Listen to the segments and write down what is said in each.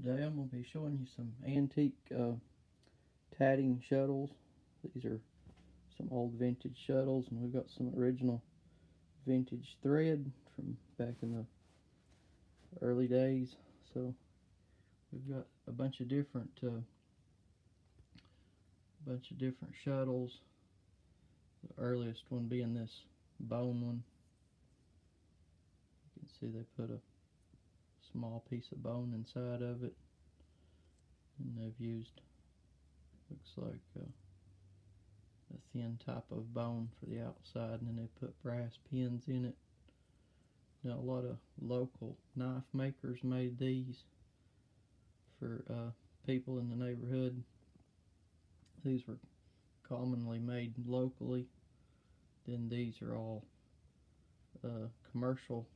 Today I'm going to be showing you some antique tatting shuttles. These are some old vintage shuttles, and we've got some original vintage thread from back in the early days. So we've got a bunch of different shuttles. The earliest one being this bone one. You can see they put a small piece of bone inside of it, and they've used, looks like a thin type of bone for the outside, and then they put brass pins in it. Now a lot of local knife makers made these for people in the neighborhood. These were commonly made locally. Then these are all commercial,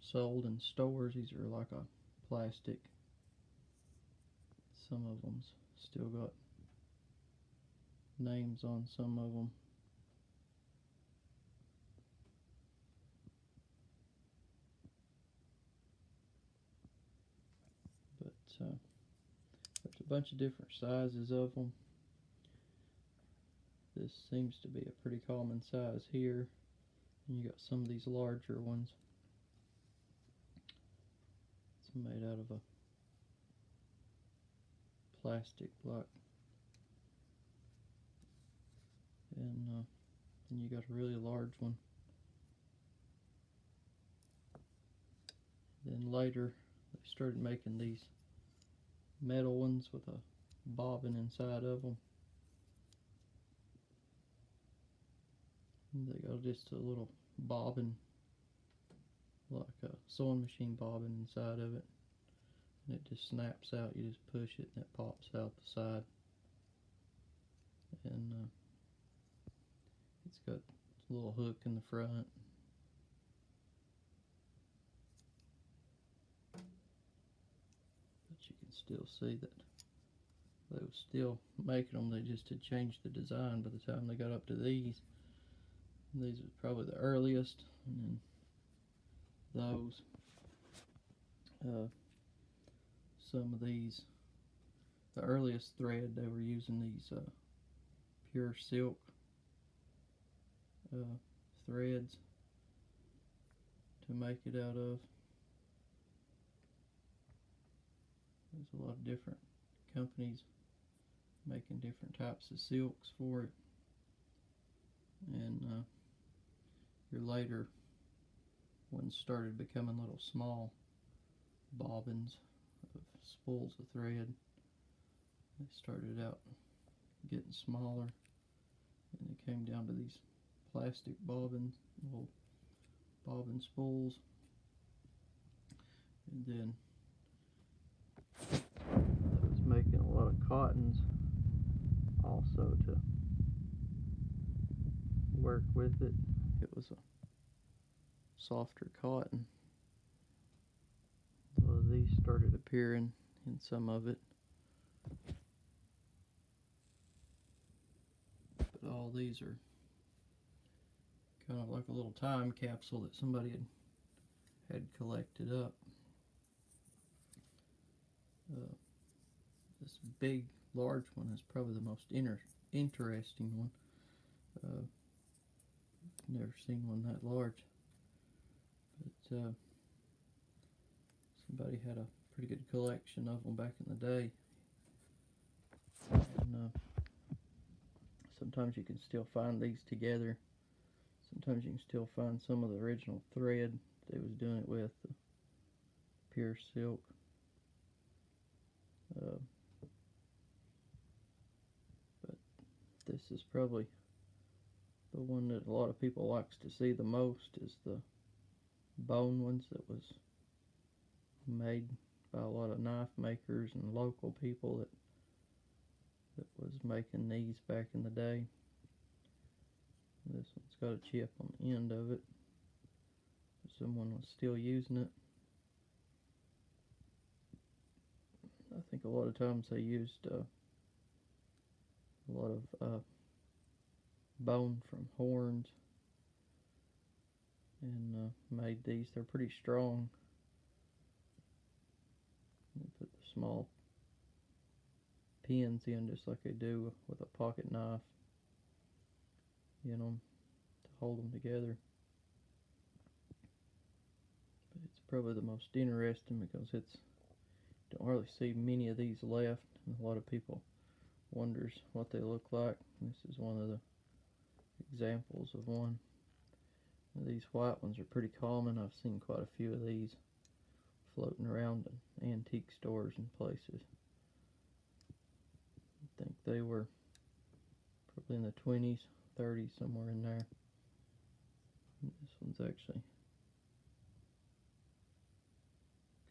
sold in stores. These are like a plastic. Some of them's still got names on some of them. But there's a bunch of different sizes of them. This seems to be a pretty common size here. And you got some of these larger ones. It's made out of a plastic block. And then you got a really large one. Then later they started making these metal ones with a bobbin inside of them. And they got just a little bobbin, like a sewing machine bobbin inside of it, and it just snaps out. You just push it and it pops out the side. And it's got a little hook in the front. But you can still see that they were still making them. They just had changed the design by the time they got up to these. And these are probably the earliest, and then those. Some of these, the earliest thread, they were using these pure silk threads to make it out of. There's a lot of different companies making different types of silks for it. And your later ones started becoming little small bobbins of spools of thread. They started out getting smaller, and it came down to these plastic bobbins, little bobbin spools. And then I was making a lot of cottons also to work with it. It was a softer cotton. A lot of these started appearing in some of it, but all these are kind of like a little time capsule that somebody had collected up. This big, large one is probably the most interesting one. Never seen one that large, but somebody had a pretty good collection of them back in the day. And sometimes you can still find these together. Sometimes you can still find some of the original thread they was doing it with, the pure silk. But this is probably the one that a lot of people likes to see the most, is the bone ones that was made by a lot of knife makers and local people that was making these back in the day. This one's got a chip on the end of it. Someone was still using it. I think a lot of times they used a lot of bone from horns and made these. They're pretty strong. Put small pins in, just like they do with a pocket knife, you know, to hold them together. But it's probably the most interesting because don't really see many of these left, and a lot of people wonders what they look like. This is one of the examples of one. These white ones are pretty common. I've seen quite a few of these floating around in antique stores and places. I think they were probably in the 20s, 30s, somewhere in there. And this one's actually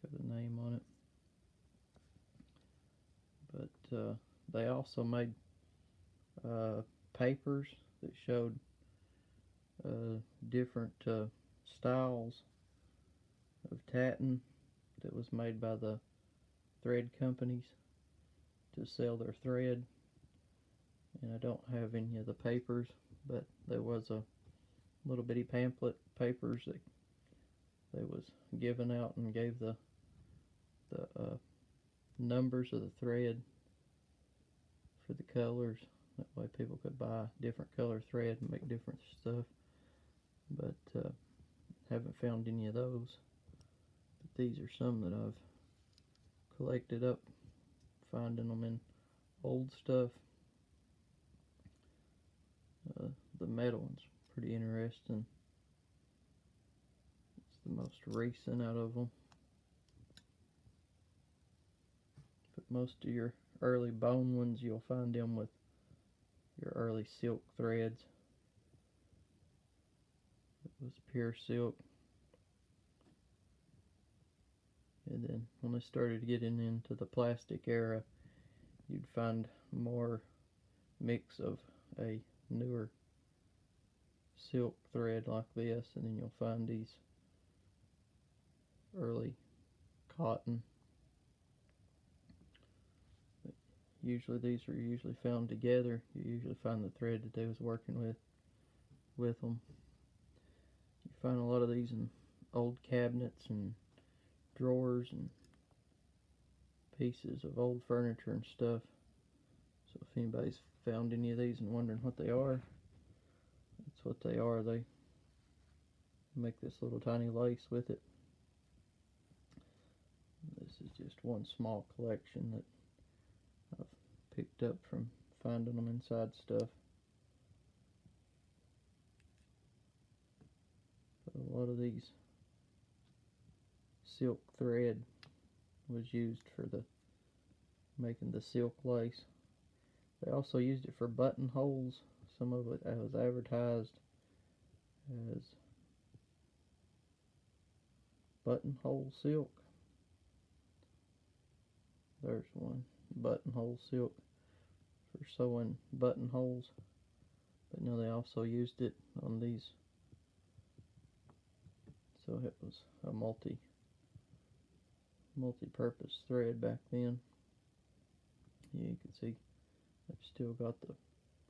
got a name on it. But they also made papers that showed different styles of tatting that was made by the thread companies to sell their thread. And I don't have any of the papers, but there was a little bitty pamphlet papers that they was given out and gave the numbers of the thread for the colors. That way people could buy different color thread and make different stuff. But haven't found any of those. But these are some that I've collected up, finding them in old stuff. The metal one's pretty interesting. It's the most recent out of them. But most of your early bone ones, you'll find them with your early silk threads. It was pure silk. And then when they started getting into the plastic era, you'd find more mix of a newer silk thread like this, and then you'll find these early cotton. But usually these are usually found together. You usually find the thread that they was working with them. You find a lot of these in old cabinets and drawers and pieces of old furniture and stuff. So if anybody's found any of these and wondering what they are, that's what they are. They make this little tiny lace with it. This is just one small collection that I've picked up from finding them inside stuff. But a lot of these silk thread was used for making the silk lace. They also used it for buttonholes. Some of it was advertised as buttonhole silk. There's one, buttonhole silk, for sewing buttonholes. But no, they also used it on these. So it was a multi-purpose thread back then. Yeah, you can see they've still got the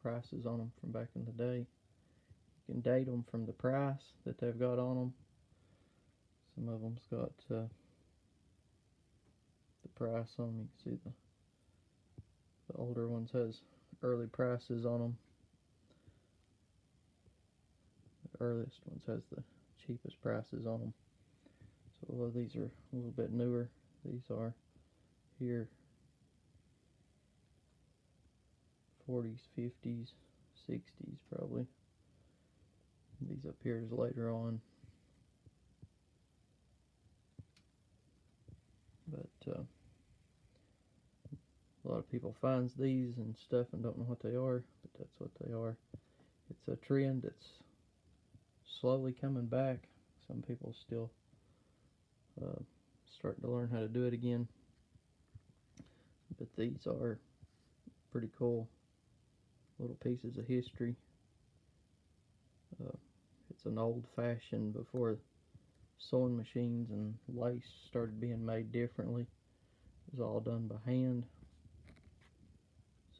prices on them from back in the day. You can date them from the price that they've got on them. Some of them's got the price on them. You can see the older ones has early prices on them. The earliest ones has the cheapest prices on them. So a lot of these are a little bit newer. These are here 40s, 50s, 60s probably. These up here is later on. But a lot of people finds these and stuff and don't know what they are, but that's what they are. It's a trend that's slowly coming back. Some people still starting to learn how to do it again. But these are pretty cool little pieces of history. It's an old-fashioned, before sewing machines and lace started being made differently. It was all done by hand.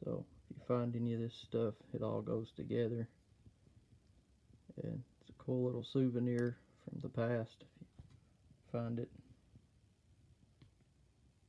So if you find any of this stuff, it all goes together. And it's a cool little souvenir from the past if you find it.